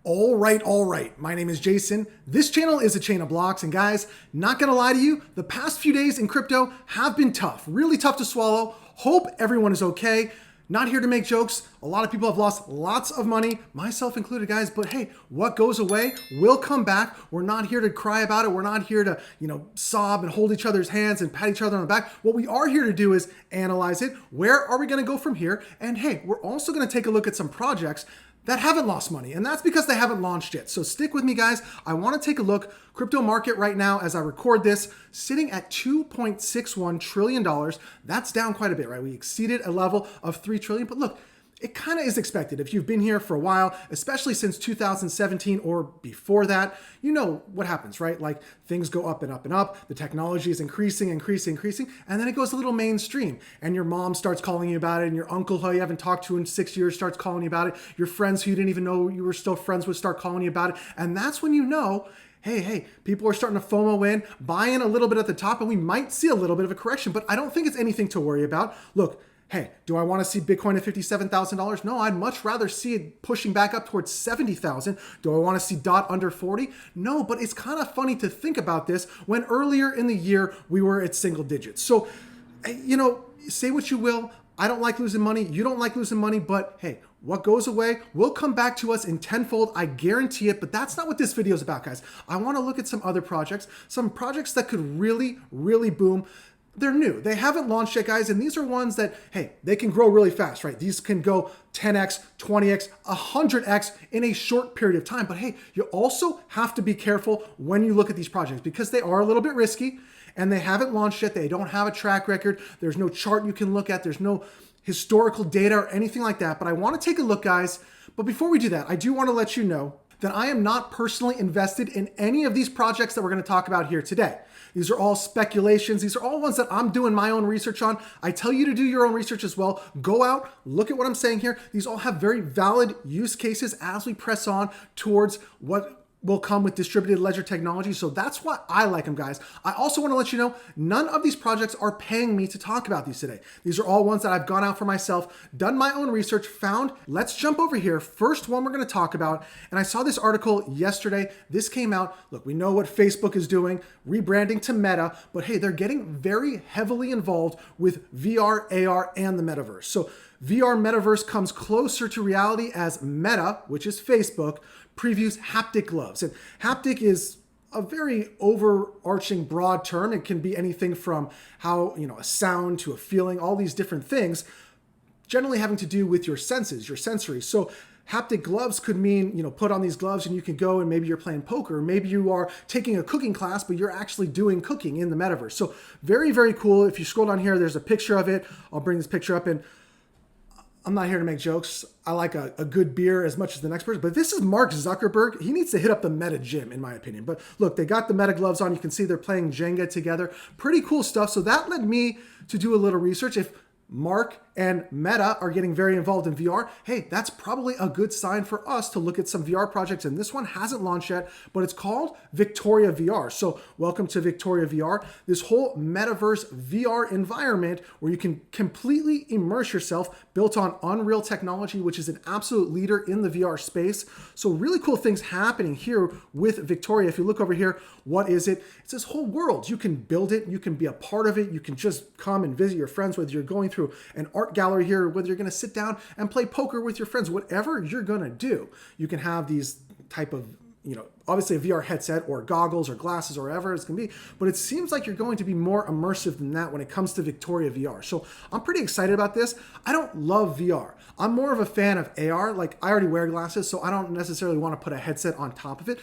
All right. My name is Jason. This channel is a chain of blocks, and guys, not gonna lie to you, the past few days in crypto have been tough, really tough to swallow. Hope everyone is okay. Not here to make jokes. A lot of people have lost lots of money, myself included, guys, but hey, what goes away will come back. We're not here to cry about it. We're not here to, sob and hold each other's hands and pat each other on the back. What we are here to do is analyze it. Where are we gonna go from here? And hey, we're also gonna take a look at some projects that haven't lost money, and that's because they haven't launched yet. So stick with me, guys. I want to take a look. Crypto market right now, as I record this, sitting at $2.61 trillion. That's down quite a bit, right? We exceeded a level of 3 trillion, but look, it kind of is expected. If you've been here for a while, especially since 2017 or before that, you know what happens, right? Like things go up and up and up. The technology is increasing, and then it goes a little mainstream. And your mom starts calling you about it, and your uncle who you haven't talked to in 6 years starts calling you about it. Your friends who you didn't even know you were still friends with start calling you about it. And that's when you know, hey, people are starting to FOMO in, buy in a little bit at the top, and we might see a little bit of a correction, but I don't think it's anything to worry about. Look, hey, do I want to see Bitcoin at $57,000? No, I'd much rather see it pushing back up towards 70,000. Do I want to see DOT under 40? No, but it's kind of funny to think about this when earlier in the year we were at single digits. So, say what you will. I don't like losing money. You don't like losing money, but hey, what goes away will come back to us in tenfold. I guarantee it, but that's not what this video is about, guys. I want to look at some other projects, some projects that could really, really boom. They're new. They haven't launched yet, guys, and these are ones that, hey, they can grow really fast, right? These can go 10x, 20x, 100x in a short period of time. But hey, you also have to be careful when you look at these projects because they are a little bit risky and they haven't launched yet. They don't have a track record. There's no chart you can look at. There's no historical data or anything like that. But I want to take a look, guys. But before we do that, I do want to let you know that I am not personally invested in any of these projects that we're going to talk about here today. These are all speculations. These are all ones that I'm doing my own research on. I tell you to do your own research as well. Go out, look at what I'm saying here. These all have very valid use cases as we press on towards what will come with distributed ledger technology. So that's why I like them, guys. I also want to let you know, none of these projects are paying me to talk about these today. These are all ones that I've gone out for myself, done my own research, found. Let's jump over here. First one we're going to talk about, and I saw this article yesterday. This came out. Look, we know what Facebook is doing, rebranding to Meta, but hey, they're getting very heavily involved with VR, AR, and the MetaVerse. So VR MetaVerse comes closer to reality as Meta, which is Facebook, previews haptic gloves. And haptic is a very overarching broad term. It can be anything from how, a sound to a feeling, all these different things, generally having to do with your senses, your sensory. So haptic gloves could mean, put on these gloves and you can go and maybe you're playing poker. Maybe you are taking a cooking class, but you're actually doing cooking in the metaverse. So very, very cool. If you scroll down here, there's a picture of it. I'll bring this picture up, and I'm not here to make jokes. I like a good beer as much as the next person, but this is Mark Zuckerberg. He needs to hit up the Meta gym, in my opinion. But look, they got the Meta gloves on. You can see they're playing Jenga together. Pretty cool stuff. So that led me to do a little research. If Mark and Meta are getting very involved in VR, hey, that's probably a good sign for us to look at some VR projects. And this one hasn't launched yet, but it's called Victoria VR. So welcome to Victoria VR, this whole metaverse VR environment where you can completely immerse yourself, built on Unreal technology, which is an absolute leader in the VR space. So really cool things happening here with Victoria. If you look over here, what is it? It's this whole world. You can build it. You can be a part of it. You can just come and visit your friends, whether you're going through an art gallery here, whether you're going to sit down and play poker with your friends, whatever you're going to do. You can have these type of, obviously a VR headset or goggles or glasses or whatever it's going to be, but it seems like you're going to be more immersive than that when it comes to Victoria VR. So I'm pretty excited about this. I don't love VR. I'm more of a fan of AR. Like I already wear glasses, so I don't necessarily want to put a headset on top of it.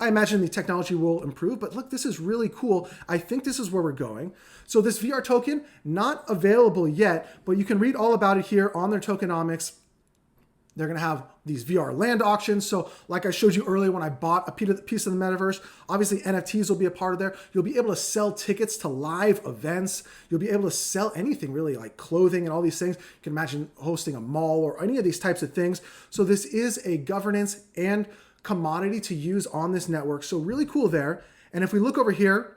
I imagine the technology will improve, but look, this is really cool. I think this is where we're going. So this VR token, not available yet, but you can read all about it here on their tokenomics. They're going to have these VR land auctions. So like I showed you earlier when I bought a piece of the metaverse, obviously NFTs will be a part of there. You'll be able to sell tickets to live events. You'll be able to sell anything really, like clothing and all these things. You can imagine hosting a mall or any of these types of things. So this is a governance and commodity to use on this network. So really cool there. And if we look over here,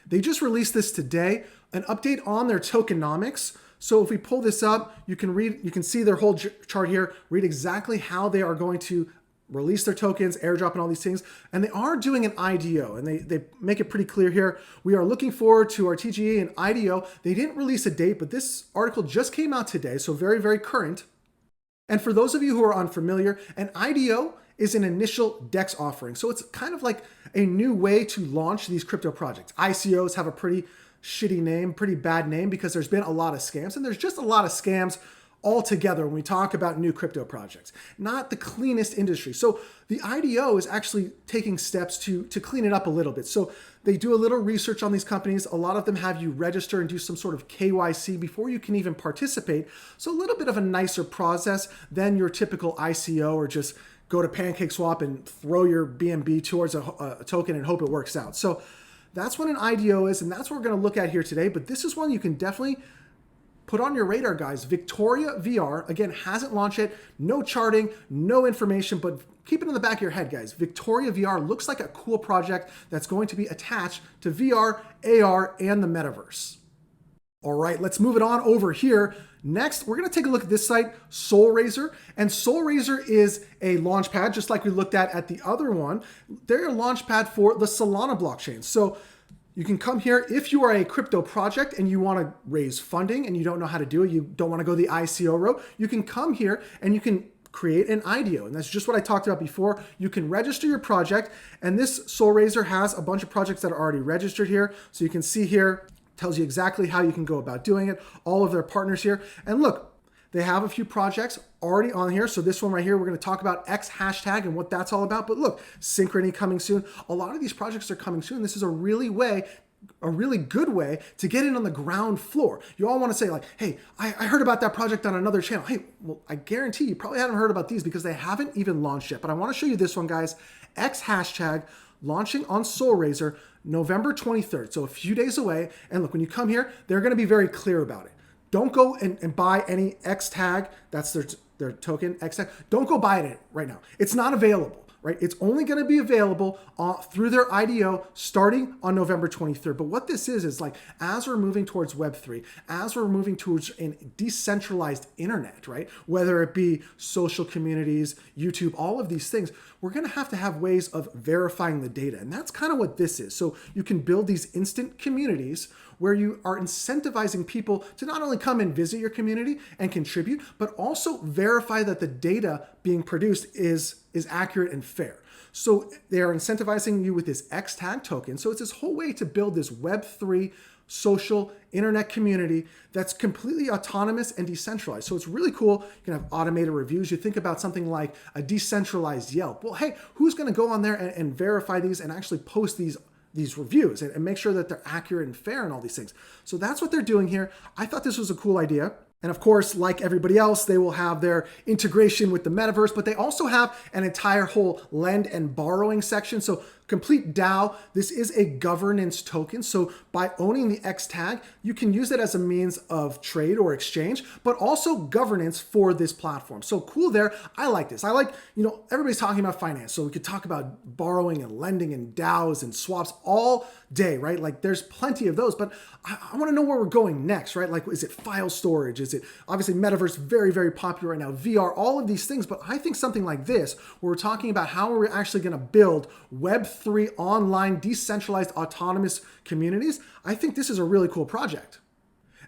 they just released this today, an update on their tokenomics. So if we pull this up, you can see their whole chart here, read exactly how they are going to release their tokens, airdrop and all these things. And they are doing an IDO, and they make it pretty clear here. We are looking forward to our TGE and IDO. They didn't release a date, but this article just came out today, so very, very current. And for those of you who are unfamiliar, an IDO is an initial DEX offering. So it's kind of like a new way to launch these crypto projects. ICOs have a pretty shitty name, pretty bad name, because there's been a lot of scams, and there's just a lot of scams altogether when we talk about new crypto projects. Not the cleanest industry. So the IDO is actually taking steps to clean it up a little bit. So they do a little research on these companies. A lot of them have you register and do some sort of KYC before you can even participate. So a little bit of a nicer process than your typical ICO, or just go to PancakeSwap and throw your BNB towards a token and hope it works out. So that's what an IDO is, and that's what we're going to look at here today. But this is one you can definitely put on your radar, guys. Victoria VR, again, hasn't launched yet. No charting, no information, but keep it in the back of your head, guys. Victoria VR looks like a cool project that's going to be attached to VR, AR, and the MetaVerse. All right, let's move it on over here. Next, we're going to take a look at this site, SoulRaiser. And SoulRaiser is a launchpad, just like we looked at the other one. They're a launchpad for the Solana blockchain. So you can come here if you are a crypto project and you want to raise funding and you don't know how to do it, you don't want to go the ICO route, you can come here and you can create an IDO. And that's just what I talked about before. You can register your project, and this SoulRaiser has a bunch of projects that are already registered here. So you can see here, tells you exactly how you can go about doing it, all of their partners here. And look, they have a few projects already on here. So this one right here, we're going to talk about X hashtag and what that's all about. But look, Synchrony coming soon. A lot of these projects are coming soon. This is a really good way to get in on the ground floor. You all want to say like, hey, I heard about that project on another channel. Hey, well, I guarantee you probably haven't heard about these because they haven't even launched yet. But I want to show you this one, guys. X hashtag launching on SoulRaiser November 23rd. So a few days away. And look, when you come here, they're going to be very clear about it. Don't go and buy any X tag. That's their token, X tag. Don't go buy it right now. It's not available, right? It's only going to be available through their IDO starting on November 23rd. But what this is like, as we're moving towards Web3, as we're moving towards a decentralized internet, right? Whether it be social communities, YouTube, all of these things, we're going to have ways of verifying the data. And that's kind of what this is. So you can build these instant communities where you are incentivizing people to not only come and visit your community and contribute, but also verify that the data being produced is accurate and fair. So they are incentivizing you with this X tag token. So it's this whole way to build this Web3 social internet community that's completely autonomous and decentralized. So it's really cool. You can have automated reviews. You think about something like a decentralized Yelp. Well, hey, who's going to go on there and verify these and actually post these reviews and make sure that they're accurate and fair and all these things. So that's what they're doing here. I thought this was a cool idea. And of course, like everybody else, they will have their integration with the MetaVerse, but they also have an entire whole lend and borrowing section. So complete DAO, this is a governance token. So by owning the X tag, you can use it as a means of trade or exchange, but also governance for this platform. So cool there. I like this. I like, everybody's talking about finance. So we could talk about borrowing and lending and DAOs and swaps all day, right? Like there's plenty of those, but I want to know where we're going next, right? Like, is it file storage? Is it obviously MetaVerse, very, very popular right now, VR, all of these things. But I think something like this, where we're talking about how are we actually going to build Web3 online decentralized autonomous communities, I think this is a really cool project.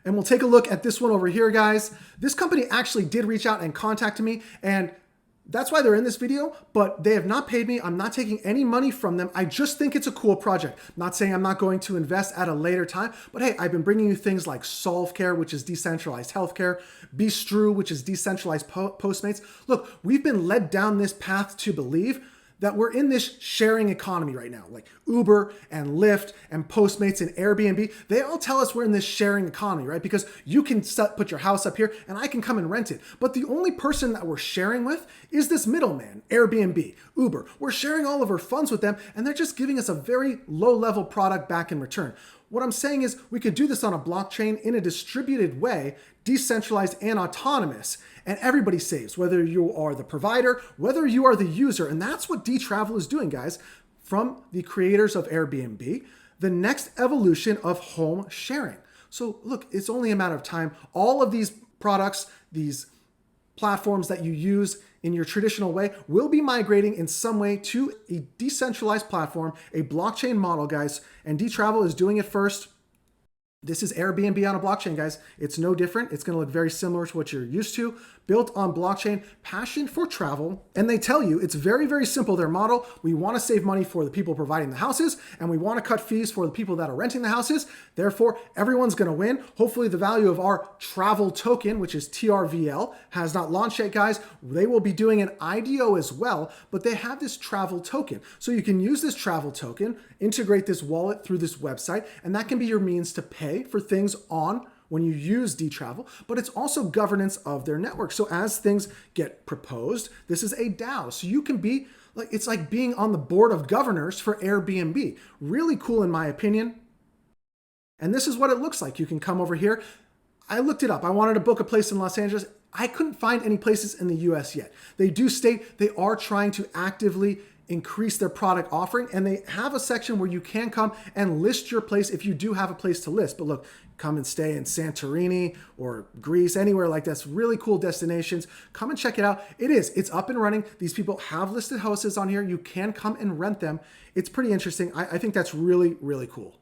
And we'll take a look at this one over here, guys. This company actually did reach out and contact me, and that's why they're in this video, but they have not paid me. I'm not taking any money from them. I just think it's a cool project. Not saying I'm not going to invest at a later time, but hey, I've been bringing you things like SolveCare, which is decentralized healthcare, Bistru, which is decentralized Postmates. Look, we've been led down this path to believe that we're in this sharing economy right now. Like Uber and Lyft and Postmates and Airbnb, they all tell us we're in this sharing economy, right? Because you can put your house up here and I can come and rent it. But the only person that we're sharing with is this middleman, Airbnb, Uber. We're sharing all of our funds with them and they're just giving us a very low-level product back in return. What I'm saying is we could do this on a blockchain in a distributed way, decentralized and autonomous, and everybody saves, whether you are the provider, whether you are the user. And that's what dTravel is doing, guys, from the creators of Airbnb, the next evolution of home sharing. So look, it's only a matter of time. All of these products, these platforms that you use in your traditional way will be migrating in some way to a decentralized platform, a blockchain model, guys. And dTravel is doing it first. This is Airbnb on a blockchain, guys. It's no different. It's going to look very similar to what you're used to. Built on blockchain, passion for travel. And they tell you it's very, very simple, their model. We want to save money for the people providing the houses, and we want to cut fees for the people that are renting the houses. Therefore, everyone's going to win. Hopefully, the value of our travel token, which is TRVL, has not launched yet, guys. They will be doing an IDO as well, but they have this travel token. So you can use this travel token, integrate this wallet through this website, and that can be your means to pay for things on when you use dTravel, but it's also governance of their network. So as things get proposed, this is a DAO. So you can be like, it's like being on the board of governors for Airbnb. Really cool in my opinion. And this is what it looks like. You can come over here. I looked it up. I wanted to book a place in Los Angeles. I couldn't find any places in the US yet. They do state they are trying to actively increase their product offering, and they have a section where you can come and list your place if you do have a place to list. But look, come and stay in Santorini or Greece, anywhere like that's really cool destinations. Come and check it out. It's up and running. These people have listed houses on here. You can come and rent them. It's pretty interesting. I think that's really, really cool.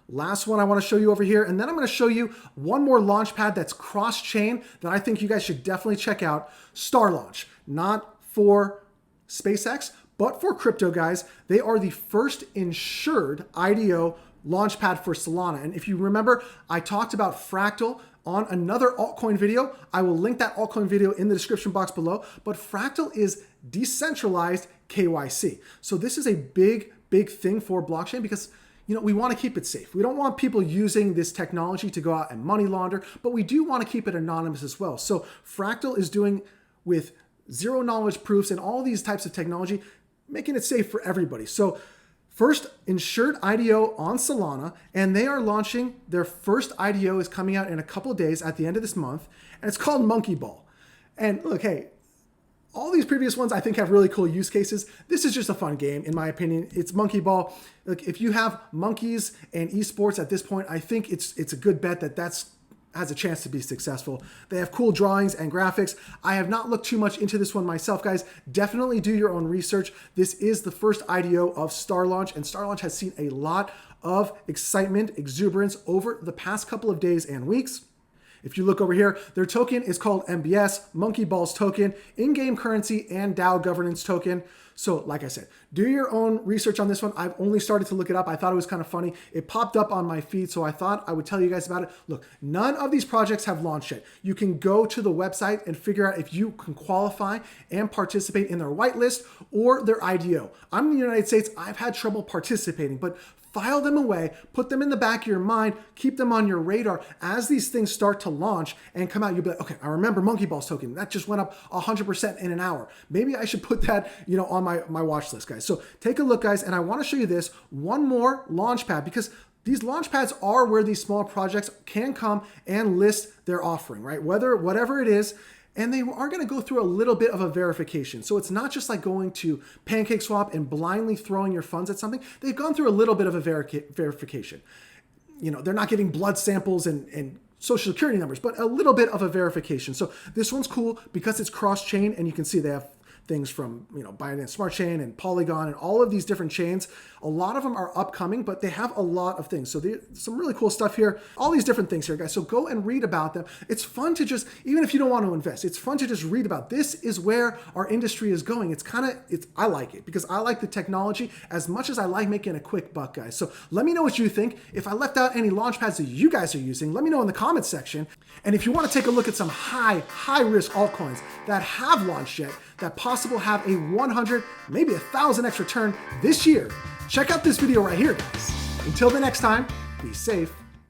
Last one I want to show you over here, and then I'm going to show you one more launchpad that's cross-chain that I think you guys should definitely check out. Starlaunch, not for SpaceX, but for crypto, guys. They are the first insured IDO launchpad for Solana. And if you remember, I talked about Fractal on another altcoin video. I will link that altcoin video in the description box below. But Fractal is decentralized KYC. So this is a big, big thing for blockchain because we want to keep it safe. We don't want people using this technology to go out and money launder, but we do want to keep it anonymous as well. So Fractal is doing with zero knowledge proofs and all these types of technology, making it safe for everybody. So first insured IDO on Solana, and they are launching their first IDO is coming out in a couple of days at the end of this month, and it's called Monkey Ball. And look, hey, all these previous ones I think have really cool use cases. This is just a fun game, in my opinion. It's Monkey Ball. Look, if you have monkeys and esports at this point, I think it's a good bet that has a chance to be successful. They have cool drawings and graphics. I have not looked too much into this one myself, guys. Definitely do your own research. This is the first IDO of Starlaunch, and Starlaunch has seen a lot of excitement, exuberance over the past couple of days and weeks. If you look over here, their token is called MBS, Monkey Balls token, in-game currency, and DAO governance token. So like I said, do your own research on this one. I've only started to look it up. I thought it was kind of funny. It popped up on my feed, so I thought I would tell you guys about it. Look, none of these projects have launched yet. You can go to the website and figure out if you can qualify and participate in their whitelist or their IDO. I'm in the United States. I've had trouble participating, but file them away, put them in the back of your mind, keep them on your radar. As these things start to launch and come out, you'll be like, okay, I remember Monkey Balls token. That just went up 100% in an hour. Maybe I should put that, on my watch list, guys. So take a look, guys, and I want to show you this one more launchpad because these launchpads are where these small projects can come and list their offering, right? Whatever it is. And they are going to go through a little bit of a verification. So it's not just like going to PancakeSwap and blindly throwing your funds at something. They've gone through a little bit of a verification. They're not getting blood samples and social security numbers, but a little bit of a verification. So this one's cool because it's cross-chain, and you can see they have things from Binance Smart Chain and Polygon and all of these different chains. A lot of them are upcoming, but they have a lot of things. So some really cool stuff here. All these different things here, guys. So go and read about them. It's fun to just, even if you don't want to invest, it's fun to just read about. This is where our industry is going. I like it because I like the technology as much as I like making a quick buck, guys. So let me know what you think. If I left out any launchpads that you guys are using, let me know in the comments section. And if you want to take a look at some high risk altcoins that have launched yet, that possible have a 100, maybe 1,000x return this year, check out this video right here, guys. Until the next time, be safe